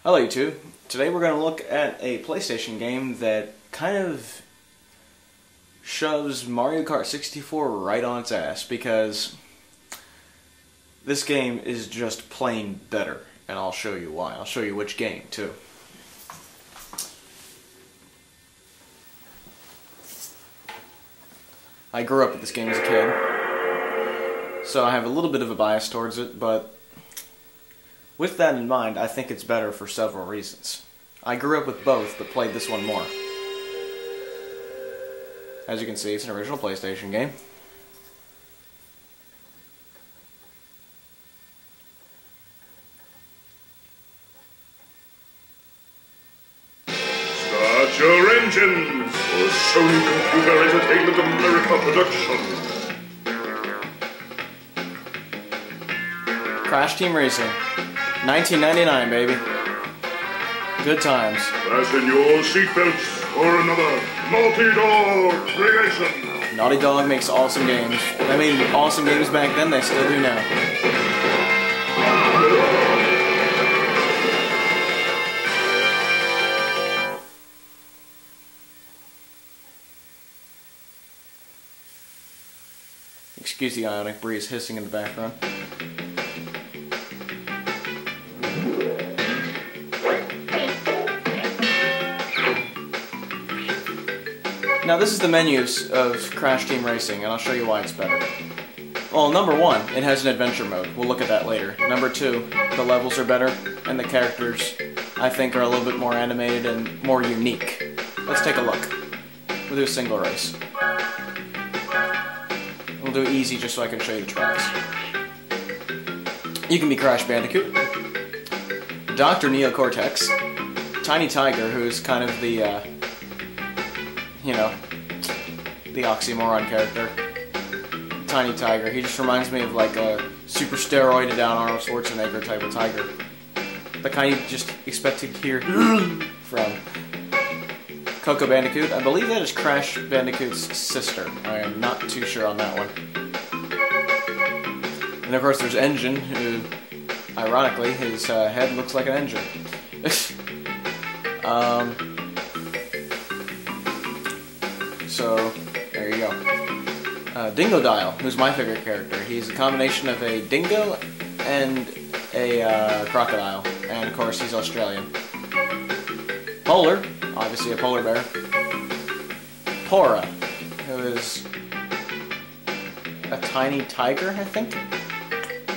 Hello YouTube. Today we're going to look at a PlayStation game that kind of shoves Mario Kart 64 right on its ass, because this game is just plain better, and I'll show you why. I'll show you which game too. I grew up with this game as a kid, so I have a little bit of a bias towards it, but with that in mind, I think it's better for several reasons. I grew up with both, but played this one more. As you can see, it's an original PlayStation game. Start your engines for Sony Computer Entertainment America production. Crash Team Racing. 1999, baby. Good times. Fasten your seatbelts for another Naughty Dog creation. Naughty Dog makes awesome games. They made awesome games back then, they still do now. Excuse the ionic breeze hissing in the background. Now this is the menus of Crash Team Racing, and I'll show you why it's better. Well, number one, it has an adventure mode. We'll look at that later. Number two, the levels are better, and the characters, I think, are a little bit more animated and more unique. Let's take a look. We'll do a single race. We'll do it easy just so I can show you the tracks. You can be Crash Bandicoot, Dr. Neocortex, Tiny Tiger, who's kind of the, you know, the oxymoron character. Tiny Tiger. He just reminds me of like a super steroided out Arnold Schwarzenegger type of tiger. The kind you just expect to hear from. Coco Bandicoot. I believe that is Crash Bandicoot's sister. I am not too sure on that one. And of course there's Engine, who, ironically, his head looks like an engine. So, there you go. Dingo Dial, who's my favorite character. He's a combination of a dingo and a crocodile. And of course, he's Australian. Polar, obviously a polar bear. Pora, who is a tiny tiger, I think?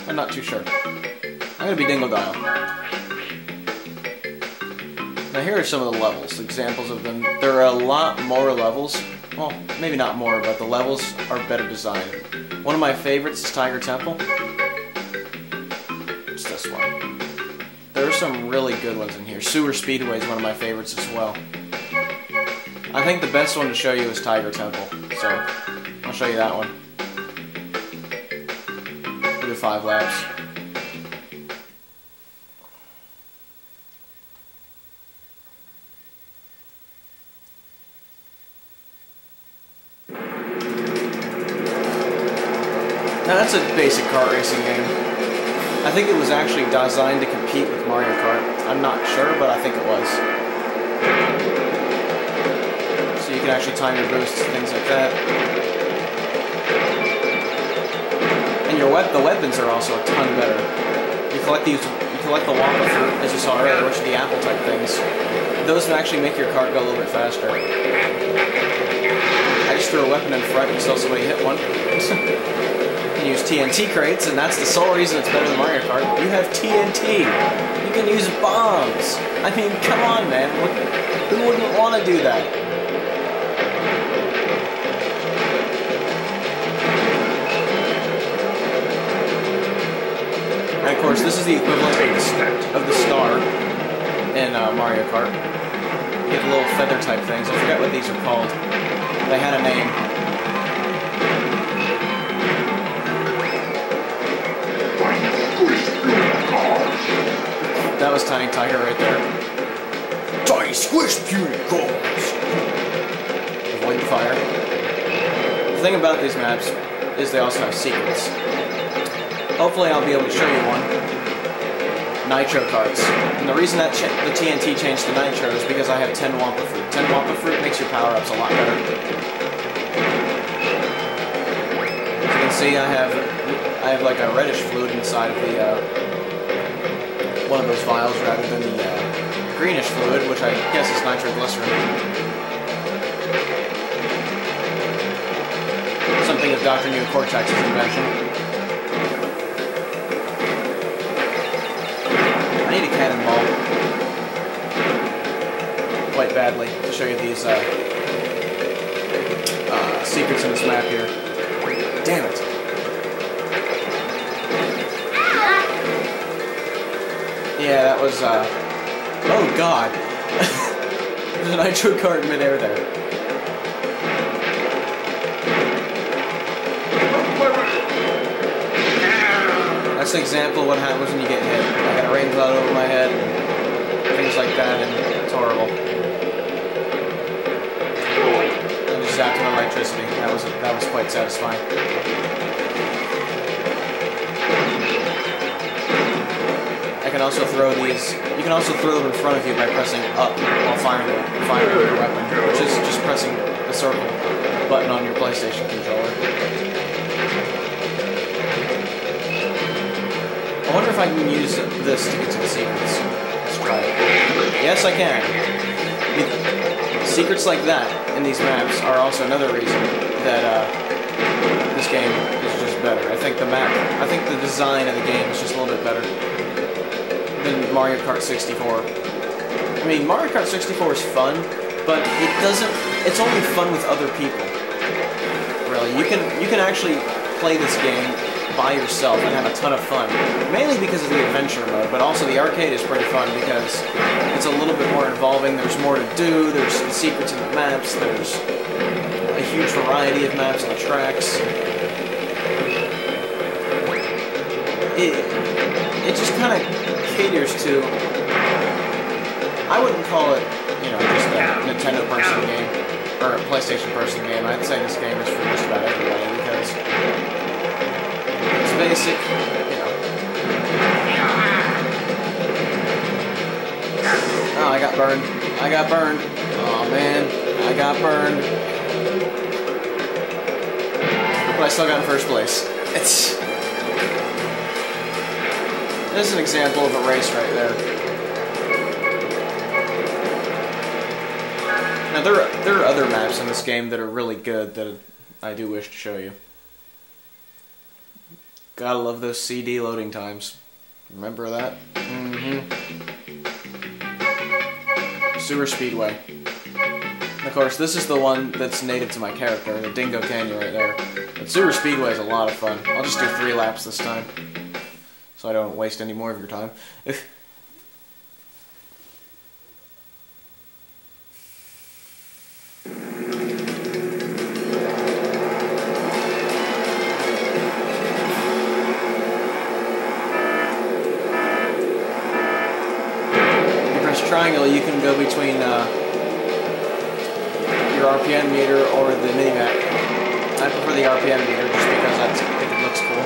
I'm not too sure. I'm gonna be Dingo Dial. Now here are some of the levels, examples of them. There are a lot more levels. Well, maybe not more, but the levels are better designed. One of my favorites is Tiger Temple. It's this one. There are some really good ones in here. Sewer Speedway is one of my favorites as well. I think the best one to show you is Tiger Temple, so I'll show you that one. We'll do 5 laps. Now that's a basic kart racing game. I think it was actually designed to compete with Mario Kart. I'm not sure, but I think it was. So you can actually time your boosts, things like that. And the weapons are also a ton better. You collect the Wampa fruit, as you saw earlier, which are the apple type things. Those will actually make your kart go a little bit faster. I just threw a weapon in front until somebody hit one. You use TNT crates, and that's the sole reason it's better than Mario Kart. You have TNT. You can use bombs. I mean, come on, man. Who wouldn't want to do that? And of course, this is the equivalent of the star in Mario Kart. You get the little feather type things. I forget what these are called. They had a name. That was Tiny Tiger right there. Tiny Squish Puny Cars! Avoid the fire. The thing about these maps is they also have secrets. Hopefully I'll be able to show you one. nitro carts. And the reason that the TNT changed to nitro is because I have 10 Wampa Fruit. 10 Wampa Fruit makes your power-ups a lot better. As you can see, I have like a reddish fluid inside of the one of those vials rather than the greenish fluid, which I guess is nitroglycerin. Something of Dr. Neocortex's invention. I need a cannonball quite badly to show you these secrets in this map here. Damn it. Yeah, that was, oh god. There's a nitro cart in midair there. That's an example of what happens when you get hit. I got a rain cloud over my head, things like that, and it's horrible. I just zapped him with electricity. That was quite satisfying. I can also throw these. You can also throw them in front of you by pressing up while firing your weapon, which is just pressing the circle button on your PlayStation controller. I wonder if I can use this to get to the secrets. Let's try it. Yes, I can. Secrets like that in these maps are also another reason that this game is just better. I think the design of the game is just a little bit better than Mario Kart 64. I mean, Mario Kart 64 is fun, but it's only fun with other people. Really, you can actually play this game by yourself and have a ton of fun. Mainly because of the adventure mode, but also the arcade is pretty fun because it's a little bit more involving, there's more to do, there's secrets in the maps, there's a huge variety of maps on the tracks. It just kind of caters to, I wouldn't call it, just a Nintendo person game, or a PlayStation person game. I'd say this game is for just about everybody because it's basic, Oh, I got burned. Oh man, I got burned. But I still got in first place. This is an example of a race right there. Now there are other maps in this game that are really good that I do wish to show you. Gotta love those CD loading times. Remember that? Sewer Speedway. And of course, this is the one that's native to my character, the Dingo Canyon right there. But Sewer Speedway is a lot of fun. I'll just do 3 laps this time, so I don't waste any more of your time. Triangle, you can go between your RPM meter or the minimap. I prefer the RPM meter just because I think it looks cool.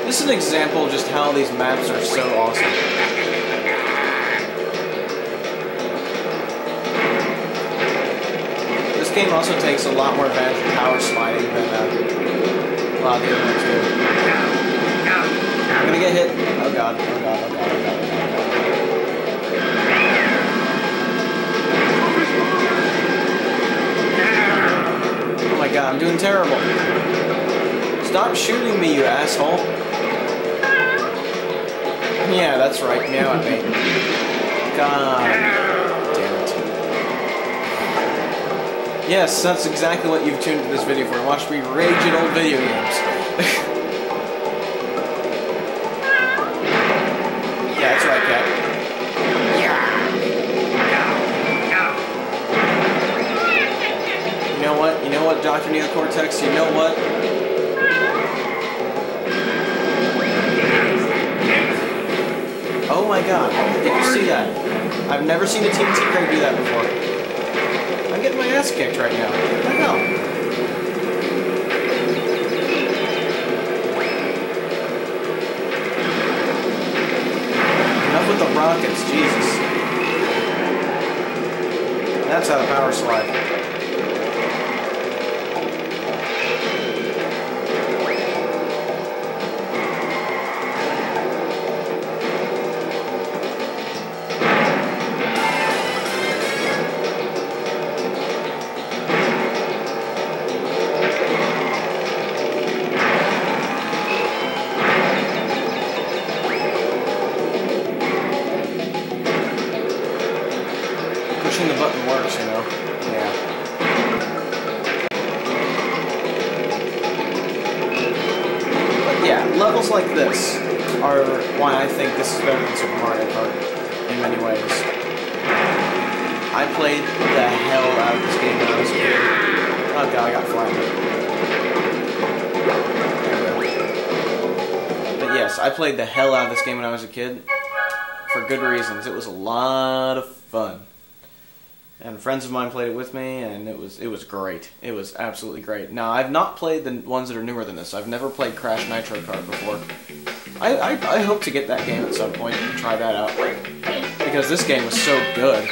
This is an example of just how these maps are so awesome. This game also takes a lot more advantage of power sliding than a lot of the other ones do. I'm gonna get hit. Oh god, oh god, oh god, oh god, oh god. Oh my god, I'm doing terrible. Stop shooting me, you asshole. Yeah, that's right, meow at me. God damn it. Yes, that's exactly what you've tuned to this video for. Watch me rage at old video games. Yeah, that's right, Cat. You know what? You know what, Dr. Neocortex? You know what? Oh my god. Did you see that? I've never seen a TNT crate do that before. I'm getting my ass kicked right now. What the hell? rockets, Jesus. That's how the power slide. Pushing the button works, you know. Yeah. But yeah, levels like this are why I think this is better than Super Mario Kart in many ways. I played the hell out of this game when I was a kid. Oh god, I got flattened. But yes, I played the hell out of this game when I was a kid for good reasons. It was a lot of fun. And friends of mine played it with me, and it was great. It was absolutely great. Now, I've not played the ones that are newer than this. I've never played Crash Nitro Kart before. I hope to get that game at some point and try that out. Because this game was so good.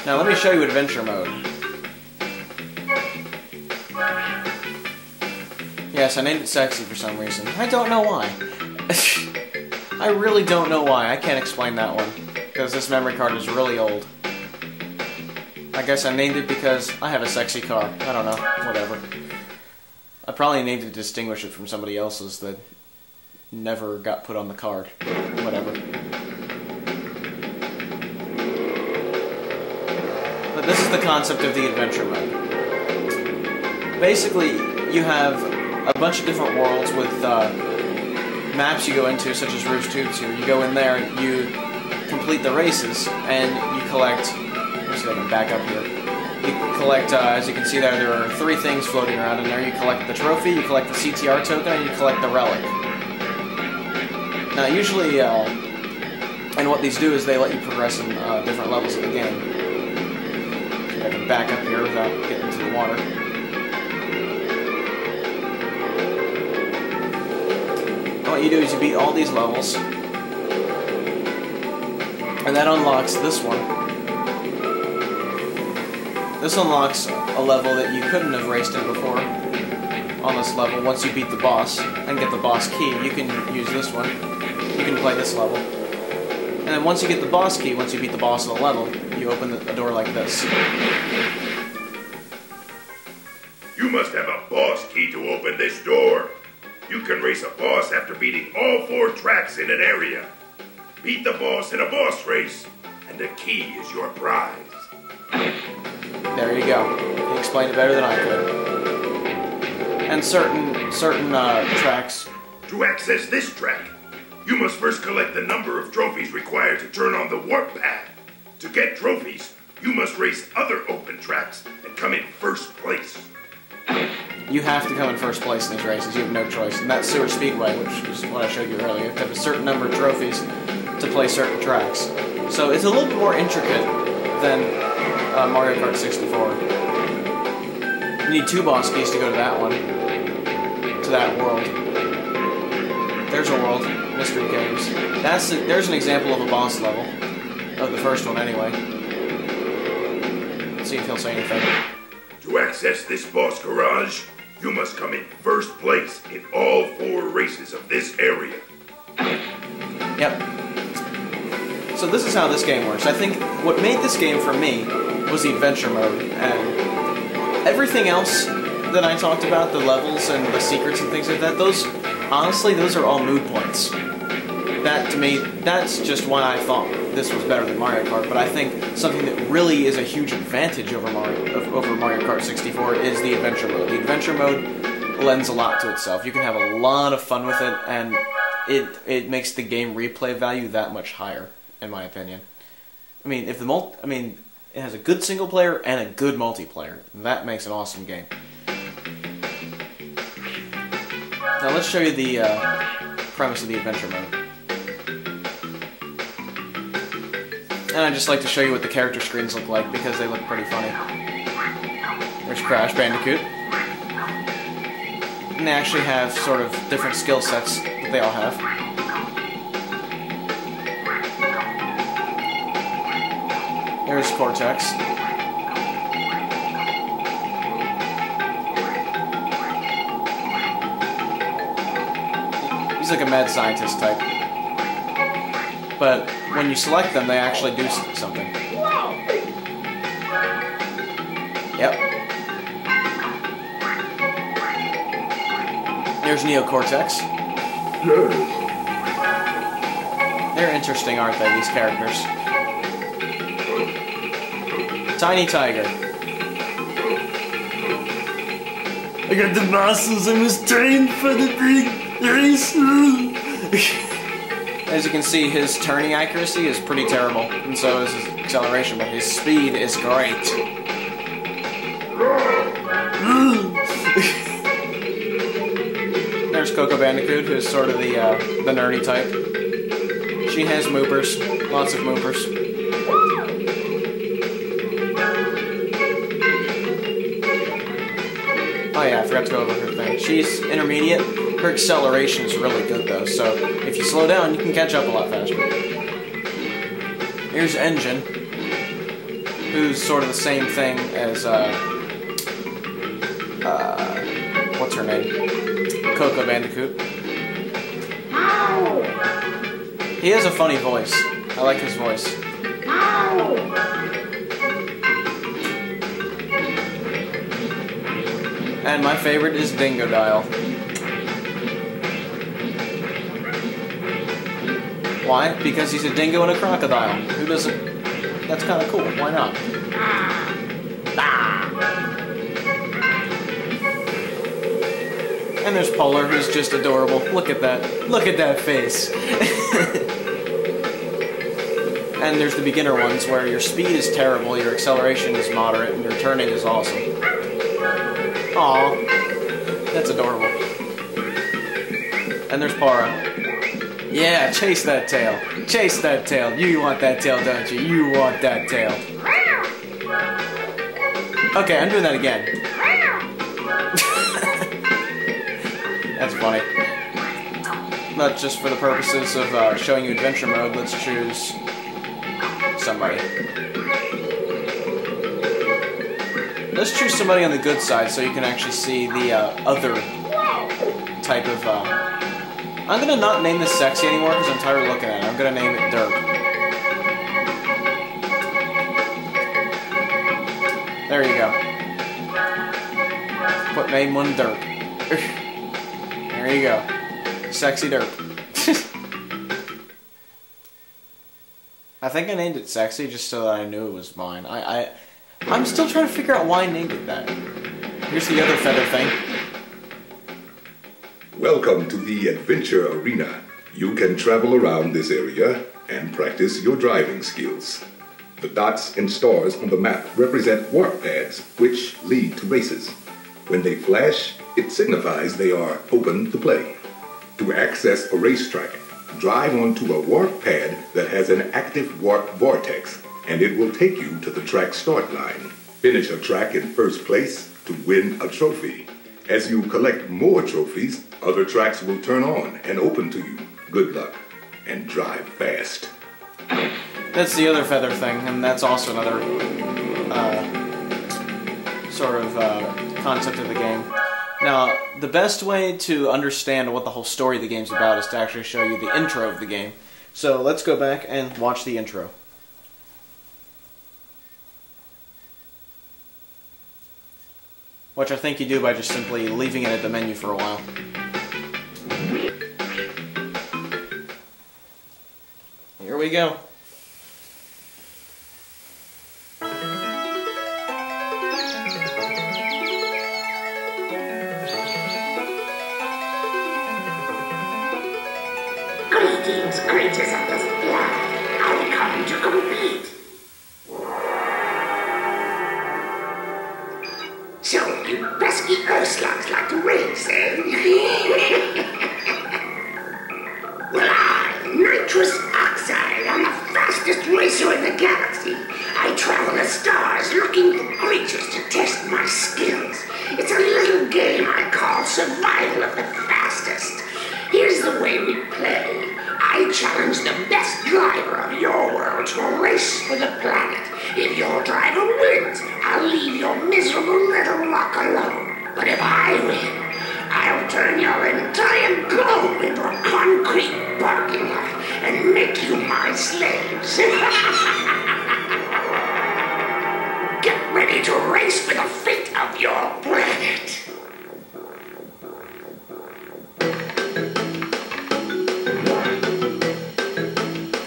Now, let me show you Adventure Mode. Yes, I named it Sexy for some reason. I don't know why. I really don't know why. I can't explain that one. Because this memory card is really old. I guess I named it because I have a sexy car. I don't know. Whatever. I probably named it to distinguish it from somebody else's that never got put on the card. Whatever. But this is the concept of the adventure mode. Basically, you have a bunch of different worlds with maps you go into, such as Rouge Tubes here. You go in there, you complete the races, and you collect, let me see if I can back up here, you collect, as you can see there are 3 things floating around in there. You collect the trophy, you collect the CTR token, and you collect the relic. Now usually, and what these do is they let you progress in different levels of the game. So I can back up here without getting into the water. And what you do is you beat all these levels, and that unlocks this one. This unlocks a level that you couldn't have raced in before on this level. Once you beat the boss and get the boss key, you can use this one. You can play this level. And then once you get the boss key, once you beat the boss of the level, you open a door like this. You must have a boss key to open this door. You can race a boss after beating all 4 tracks in an area. Beat the boss in a boss race, and the key is your prize. There you go. He explained it better than I could. And certain tracks. To access this track, you must first collect the number of trophies required to turn on the warp pad. To get trophies, you must race other open tracks and come in first place. You have to come in first place in these races. You have no choice. And that's Sewer Speedway, which is what I showed you earlier. You have to have a certain number of trophies to play certain tracks. So it's a little bit more intricate than Mario Kart 64. You need 2 boss keys to go to that one. To that world. There's a world. Mystery Caves. There's an example of a boss level. Of the first one, anyway. Let's see if he'll say anything. To access this boss garage, you must come in first place in all 4 races of this area. Yep. So this is how this game works. I think what made this game for me was the adventure mode, and everything else that I talked about, the levels and the secrets and things like that, honestly, those are all moot points. That, to me, that's just why I thought this was better than Mario Kart, but I think something that really is a huge advantage over Mario Kart 64 is the adventure mode. The adventure mode lends a lot to itself. You can have a lot of fun with it, and it makes the game replay value that much higher, in my opinion. I mean, it has a good single player and a good multiplayer. That makes an awesome game. Now let's show you the premise of the adventure mode. And I'd just like to show you what the character screens look like, because they look pretty funny. There's Crash Bandicoot. And they actually have sort of different skill sets that they all have. There's Cortex. He's like a mad scientist type. But when you select them, they actually do something. Yep. There's Neocortex. They're interesting, aren't they, these characters? Tiny Tiger. I got the muscles, I was trained for the big race. As you can see, his turning accuracy is pretty terrible, and so is his acceleration, but his speed is great. There's Coco Bandicoot, who's sort of the nerdy type. She has moopers, lots of moopers. Oh yeah, I forgot to go over her thing. She's intermediate. Her acceleration is really good though, so if you slow down, you can catch up a lot faster. Here's Engine, who's sort of the same thing as, what's her name? Coco Bandicoot. He has a funny voice. I like his voice. And my favorite is Dingodile. Why? Because he's a dingo and a crocodile. Who doesn't? That's kind of cool. Why not? And there's Polar, who's just adorable. Look at that. Look at that face. And there's the beginner ones where your speed is terrible, your acceleration is moderate, and your turning is awesome. Aww. That's adorable. And there's Para. Yeah, chase that tail. Chase that tail. You want that tail, don't you? You want that tail. Okay, I'm doing that again. That's funny. But just for the purposes of showing you adventure mode, let's choose somebody. Let's choose somebody on the good side so you can actually see the other type of... I'm gonna not name this Sexy anymore because I'm tired of looking at it. I'm gonna name it Derp. There you go. Put name one Derp. There you go. Sexy Derp. I think I named it Sexy just so that I knew it was mine. I'm still trying to figure out why I named it that. Here's the other feather thing. Welcome to the Adventure Arena. You can travel around this area and practice your driving skills. The dots and stars on the map represent warp pads, which lead to races. When they flash, it signifies they are open to play. To access a racetrack, drive onto a warp pad that has an active warp vortex, and it will take you to the track start line. Finish a track in first place to win a trophy. As you collect more trophies, other tracks will turn on and open to you. Good luck, and drive fast. That's the other feather thing, and that's also another sort of concept of the game. Now, the best way to understand what the whole story of the game's about is to actually show you the intro of the game. So let's go back and watch the intro. Which I think you do by just simply leaving it at the menu for a while. Here we go. Greetings, creatures of this planet. I come to compete. So, you pesky Earthslugs like to race, eh? Well, nitrous oxide, I'm the fastest racer in the galaxy. I travel the stars looking for creatures to test my skills. It's a little game I call survival of the fastest. Here's the way we play. I challenge the best driver of your world to a race for the planet. If your driver wins, I'll leave your miserable little rock alone. But if I win, I'll turn your entire globe into a concrete parking lot and make you my slaves. Get ready to race for the fate of your planet.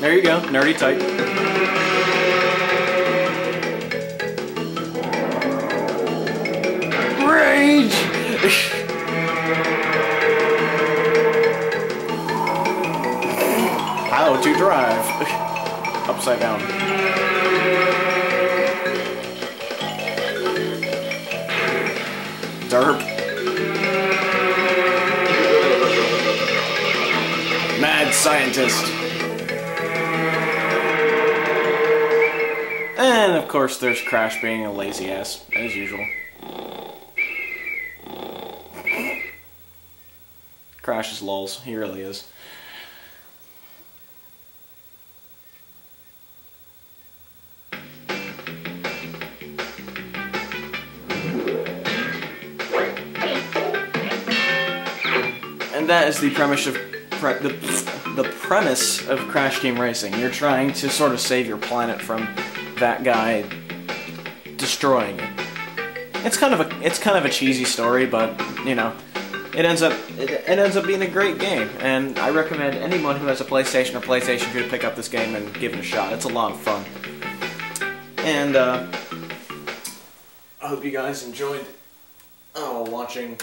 There you go, nerdy type. Rage! How to drive. Upside down. Derp. Mad scientist. And of course there's Crash being a lazy ass, as usual. Crash is lols, he really is. And that is the premise of the premise of Crash Team Racing. You're trying to sort of save your planet from that guy destroying it. It's kind of a cheesy story, but you know, it ends up being a great game, and I recommend anyone who has a PlayStation or PlayStation 2 to pick up this game and give it a shot. It's a lot of fun. And I hope you guys enjoyed watching